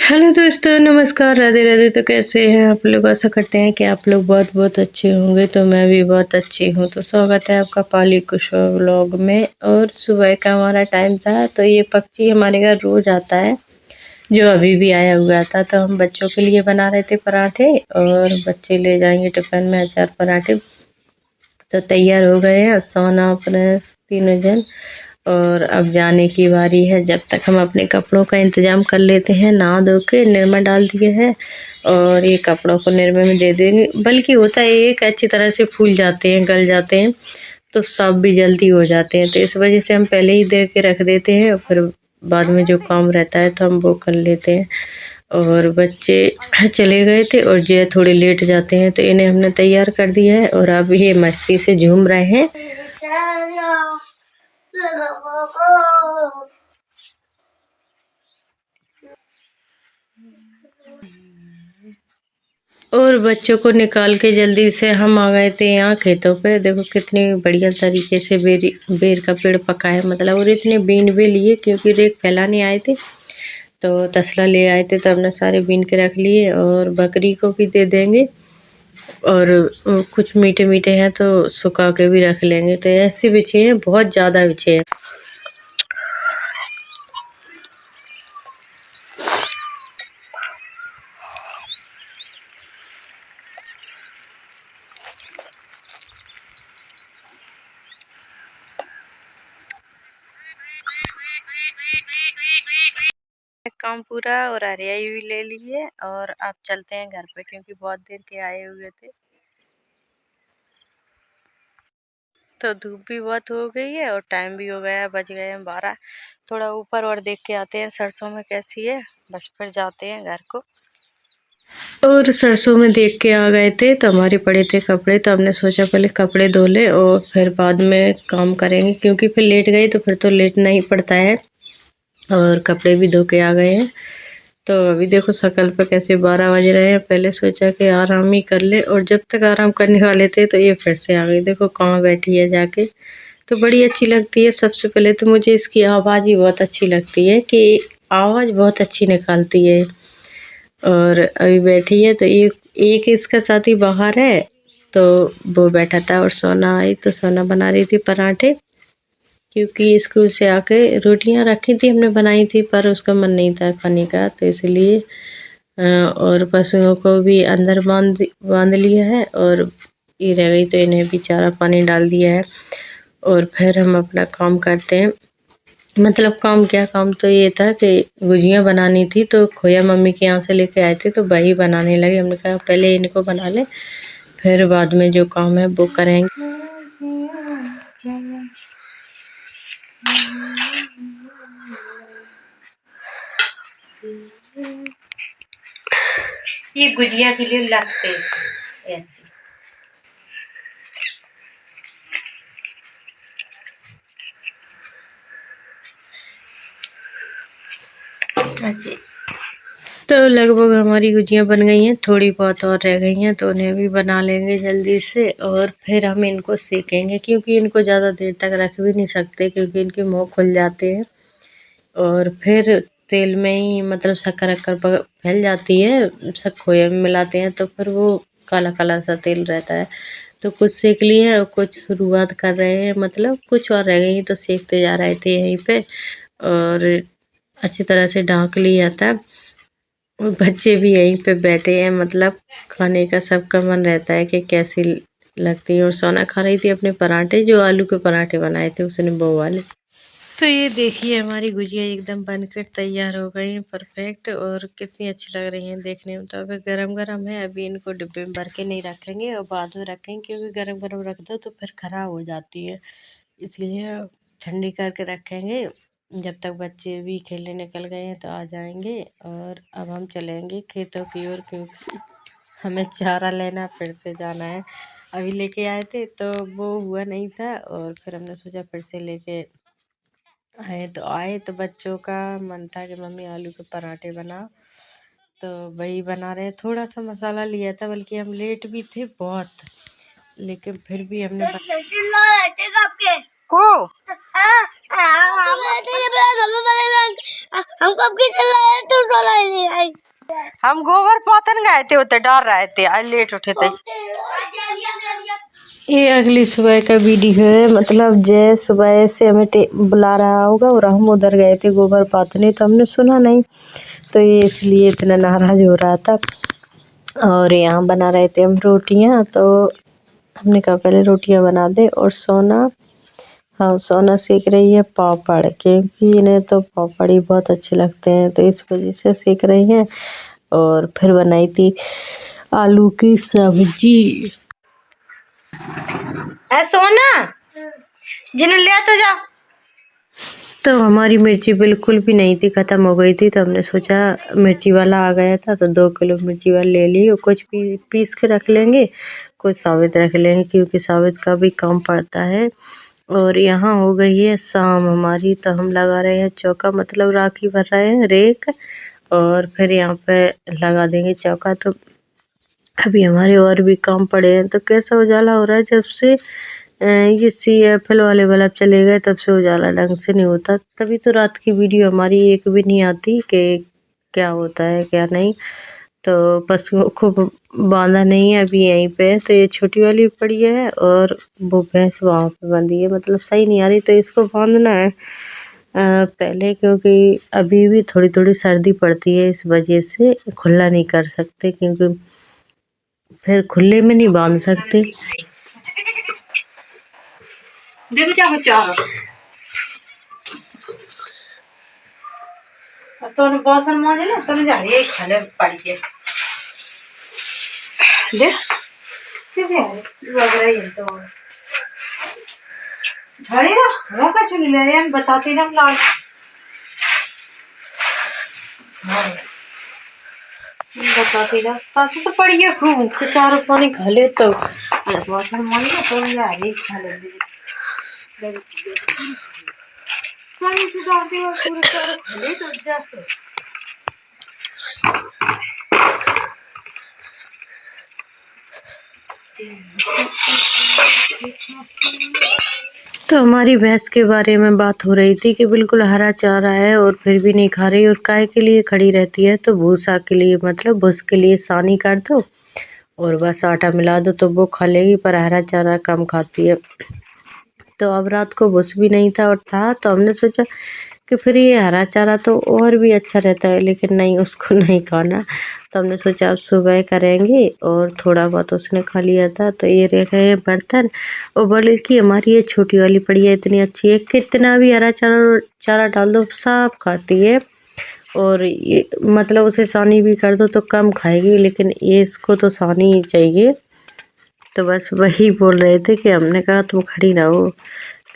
Hello दोस्तों, नमस्कार, राधे राधे। तो कैसे हैं आप लोग? आशा करते हैं कि आप लोग बहुत बहुत अच्छे होंगे। तो मैं भी बहुत अच्छी हूँ। तो स्वागत है आपका पाली कुशवा व्लॉग में। और सुबह का हमारा टाइम था। तो ये पक्षी हमारे घर रोज आता है, जो अभी भी आया हुआ था। तो हम बच्चों के लिए बना रहे थे पराठे, और बच्चे ले जाएंगे टिफिन में अचार पराठे। तो तैयार हो गए हैं सोना अपने तीनों जन, और अब जाने की बारी है। जब तक हम अपने कपड़ों का इंतजाम कर लेते हैं। नहा धो के निरमा डाल दिए हैं, और ये कपड़ों को निरमे में दे देंगे। बल्कि होता है एक अच्छी तरह से फूल जाते हैं, गल जाते हैं, तो साफ भी जल्दी हो जाते हैं। तो इस वजह से हम पहले ही दे के रख देते हैं, और फिर बाद में जो काम रहता है तो हम वो कर लेते हैं। और बच्चे चले गए थे, और जय थोड़े लेट जाते हैं, तो इन्हें हमने तैयार कर दिया है। और अब ये मस्ती से झूम रहे हैं। और बच्चों को निकाल के जल्दी से हम आ गए थे यहाँ खेतों पे। देखो कितनी बढ़िया तरीके से बेर का पेड़ पका है, मतलब। और इतने बीन भी लिए, क्योंकि रेत फैलाने आए थे, तो तसला ले आए थे, तो हमने सारे बीन के रख लिए। और बकरी को भी दे देंगे, और कुछ मीठे मीठे हैं तो सुखा के भी रख लेंगे। तो ऐसे बिछे हैं, बहुत ज़्यादा बिछे हैं। काम पूरा, और हरियाई भी ले ली है। और अब चलते हैं घर पे, क्योंकि बहुत देर के आए हुए थे। तो धूप भी बहुत हो गई है, और टाइम भी हो गया है, बज गए हैं 12। थोड़ा ऊपर और देख के आते हैं सरसों में कैसी है, बस फिर जाते हैं घर को। और सरसों में देख के आ गए थे, तो हमारे पड़े थे कपड़े। तो हमने सोचा पहले कपड़े धो ले, और फिर बाद में काम करेंगे, क्योंकि फिर लेट गए तो फिर तो लेटना ही पड़ता है। और कपड़े भी धो के आ गए हैं। तो अभी देखो शकल पे कैसे 12 बज रहे हैं। पहले सोचा कि आराम ही कर ले, और जब तक आराम करने वाले थे तो ये फिर से आ गई। देखो कहाँ बैठी है जाके। तो बड़ी अच्छी लगती है। सबसे पहले तो मुझे इसकी आवाज़ ही बहुत अच्छी लगती है, कि आवाज़ बहुत अच्छी निकालती है। और अभी बैठी है, तो एक इसका साथी बाहर है, तो वो बैठा था। और सोना आई, तो सोना बना रही थी पराठे, क्योंकि स्कूल से आके रोटियां रखी थी, हमने बनाई थी, पर उसका मन नहीं था खाने का, तो इसलिए और पशुओं को भी अंदर बांध लिया है। और ये रह गई, तो इन्हें भी चारा पानी डाल दिया है। और फिर हम अपना काम करते हैं। मतलब काम क्या, काम तो ये था कि गुजिया बनानी थी, तो खोया मम्मी के यहाँ से लेके आए थे, तो वही बनाने लगे। हमने कहा पहले इनको बना ले, फिर बाद में जो काम है वो करेंगे। ये गुजिया के लिए लगते ऐसे। अच्छा, तो लगभग हमारी गुजिया बन गई हैं, थोड़ी बहुत और रह गई हैं, तो उन्हें भी बना लेंगे जल्दी से। और फिर हम इनको सेकेंगे, क्योंकि इनको ज़्यादा देर तक रख भी नहीं सकते, क्योंकि इनके मुंह खुल जाते हैं। और फिर तेल में ही, मतलब शक्कर अक्कर फैल जाती है, सब खोए में मिलाते हैं, तो फिर वो काला काला सा तेल रहता है। तो कुछ सेक लिए हैं, और कुछ शुरुआत कर रहे हैं, मतलब कुछ और रह गई, तो सेकते जा रहे थे यहीं पे। और अच्छी तरह से ढाँक लिया था। और बच्चे भी यहीं पे बैठे हैं, मतलब खाने का सबका मन रहता है कि कैसी लगती है। और सोना खा रही थी अपने पराठे, जो आलू के पराठे बनाए थे उसने, वो वाले। तो ये देखिए हमारी गुजिया एकदम बनकर तैयार हो गई है, परफेक्ट। और कितनी अच्छी लग रही हैं देखने में। तो अभी गरम गरम है, अभी इनको डिब्बे में भर के नहीं रखेंगे, और बाद में रखेंगे, क्योंकि गरम गरम रख दो तो फिर खराब हो जाती है। इसलिए ठंडी करके रखेंगे। जब तक बच्चे भी खेलने निकल गए हैं तो आ जाएंगे। और अब हम चलेंगे खेतों की ओर, क्योंकि हमें चारा लेना फिर से जाना है। अभी लेके आए थे तो वो हुआ नहीं था, और फिर हमने सोचा फिर से लेके आए तो बच्चों का मन था कि मम्मी आलू के पराठे बनाओ, तो वही बना रहे। थोड़ा सा मसाला लिया था, बल्कि हम लेट भी थे बहुत, लेकिन फिर भी हमने को हमको हम गोबर पातन गए थे, उतने डर रहे थे, आज लेट उठे थे। ये अगली सुबह का वीडियो है, मतलब जय सुबह से हमें बुला रहा होगा और हम उधर गए थे गोबर पातने, तो हमने सुना नहीं, तो ये इसलिए इतना नाराज हो रहा था। और यहाँ बना रहे थे हम रोटियाँ, तो हमने कहा पहले रोटियाँ बना दे। और सोना, हाँ सोना सेक रही है पापड़, क्योंकि इन्हें तो पापड़ ही बहुत अच्छे लगते हैं, तो इस वजह से सेक रही हैं। और फिर बनाई थी आलू की सब्जी। सोना जिन्हें ले तो जा। तो हमारी मिर्ची बिल्कुल भी नहीं थी, ख़त्म हो गई थी, तो हमने सोचा मिर्ची वाला आ गया था तो 2 किलो मिर्ची वाला ले ली, और कुछ पीस के रख लेंगे, कुछ साबित रख लेंगे, क्योंकि साबित का भी काम पड़ता है। और यहाँ हो गई है शाम हमारी, तो हम लगा रहे हैं चौका, मतलब राखी भर रहे हैं रेक, और फिर यहाँ पे लगा देंगे चौका। तो अभी हमारे और भी काम पड़े हैं। तो कैसा उजाला हो रहा है, जब से ये CFL वाले बल्ब चले गए तब से उजाला ढंग से नहीं होता, तभी तो रात की वीडियो हमारी एक भी नहीं आती कि क्या होता है क्या नहीं। तो पशुओं को बांधा नहीं है अभी यहीं पे, तो ये छोटी वाली पड़ी है और वो भैंस वहाँ पे बंधी है, मतलब सही नहीं आ रही, तो इसको बांधना है पहले, क्योंकि अभी भी थोड़ी थोड़ी सर्दी पड़ती है, इस वजह से खुला नहीं कर सकते, क्योंकि फिर खुले में नहीं बांध सकते। देखो क्या बच्चा तो बासन मांजे ना, तो जा रही है खाले पड़ के ले ठीक है लग रही है। तो झड़ी ना वो का चुनी ले रहे बताते ना लाल। हाँ बताते ना सासू तो पड़ी है खूब, तो चारों पानी खा ले, तो बासन मांजे ना तो जा रही खा ले पानी से डालते हो पूरे चारों खा ले तो जाते। तो हमारी भैंस के बारे में बात हो रही थी कि बिल्कुल हरा चारा है और फिर भी नहीं खा रही, और काय के लिए खड़ी रहती है, तो भूसा के लिए, मतलब भूस के लिए सानी कर दो और बस आटा मिला दो तो वो खा लेगी, पर हरा चारा कम खाती है। तो अब रात को भूस भी नहीं था और था, तो हमने सोचा कि फिर ये हरा चारा तो और भी अच्छा रहता है, लेकिन नहीं उसको नहीं खाना, तो हमने सोचा अब सुबह करेंगे, और थोड़ा बहुत उसने खा लिया था। तो ये रह गए हैं बर्तन, और बड़ी की हमारी ये छोटी वाली पड़ी है, इतनी अच्छी है, कितना भी हरा चारा डाल दो सब खाती है, और ये मतलब उसे सानी भी कर दो तो कम खाएगी, लेकिन ये इसको तो सानी ही चाहिए। तो बस वही बोल रहे थे कि हमने कहा तुम खड़ी रहो,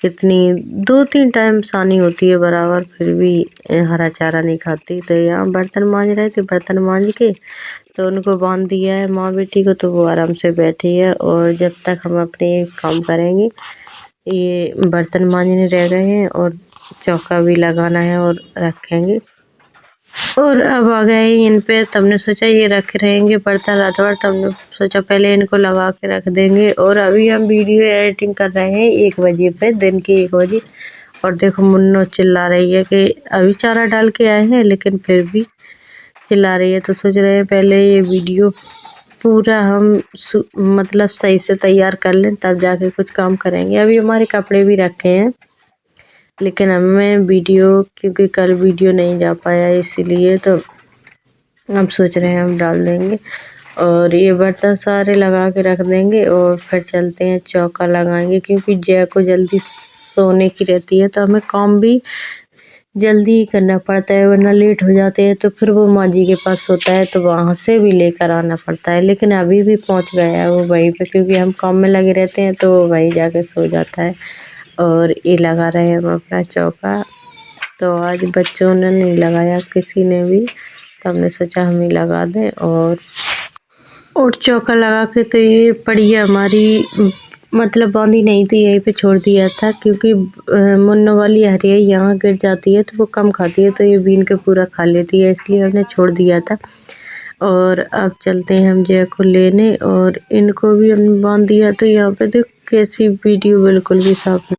कितनी 2-3 टाइम सानी होती है बराबर, फिर भी हरा चारा नहीं खाती। तो यहाँ बर्तन मांज रहे थे, बर्तन मांज के तो उनको बांध दिया है माँ बेटी को, तो वो आराम से बैठी है, और जब तक हम अपने काम करेंगे, ये बर्तन मांजने रह गए हैं और चौका भी लगाना है और रखेंगे। और अब आ गए इन पे, तब ने सोचा ये रख रहेंगे बर्तन रात भर, तब ने सोचा पहले इनको लगा के रख देंगे। और अभी हम वीडियो एडिटिंग कर रहे हैं 1 बजे पे, दिन के 1 बजे, और देखो मुन्नो चिल्ला रही है कि अभी चारा डाल के आए हैं लेकिन फिर भी चिल्ला रही है। तो सोच रहे हैं पहले ये वीडियो पूरा हम मतलब सही से तैयार कर लें, तब जाके कुछ काम करेंगे। अभी हमारे कपड़े भी रखे हैं, लेकिन हमें वीडियो, क्योंकि कल वीडियो नहीं जा पाया इसीलिए, तो हम सोच रहे हैं हम डाल देंगे। और ये बर्तन सारे लगा के रख देंगे और फिर चलते हैं चौका लगाएंगे, क्योंकि जय को जल्दी सोने की रहती है, तो हमें काम भी जल्दी ही करना पड़ता है, वरना लेट हो जाते हैं तो फिर वो माँ जी के पास होता है, तो वहाँ से भी लेकर आना पड़ता है। लेकिन अभी भी पहुँच गया है वो वहीं पे, क्योंकि हम काम में लगे रहते हैं तो वो वहीं जाके सो जाता है। और ये लगा रहे हैं हम अपना चौका, तो आज बच्चों ने नहीं लगाया किसी ने भी, तो हमने सोचा हम ही लगा दें। और चौका लगा के तो ये पड़ी है हमारी, मतलब बांधी नहीं थी, यहीं पे छोड़ दिया था, क्योंकि मुन्नो वाली हरिया यहाँ गिर जाती है तो वो कम खाती है, तो ये बीन के पूरा खा लेती है, इसलिए हमने छोड़ दिया था। और अब चलते हैं हम जय को लेने, और इनको भी हमने बांध दिया। तो यहाँ पे देख कैसी वीडियो बिल्कुल भी साफ,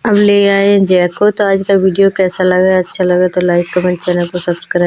अब ले आए जय को। तो आज का वीडियो कैसा लगा, अच्छा लगा तो लाइक कमेंट, चैनल को सब्सक्राइब।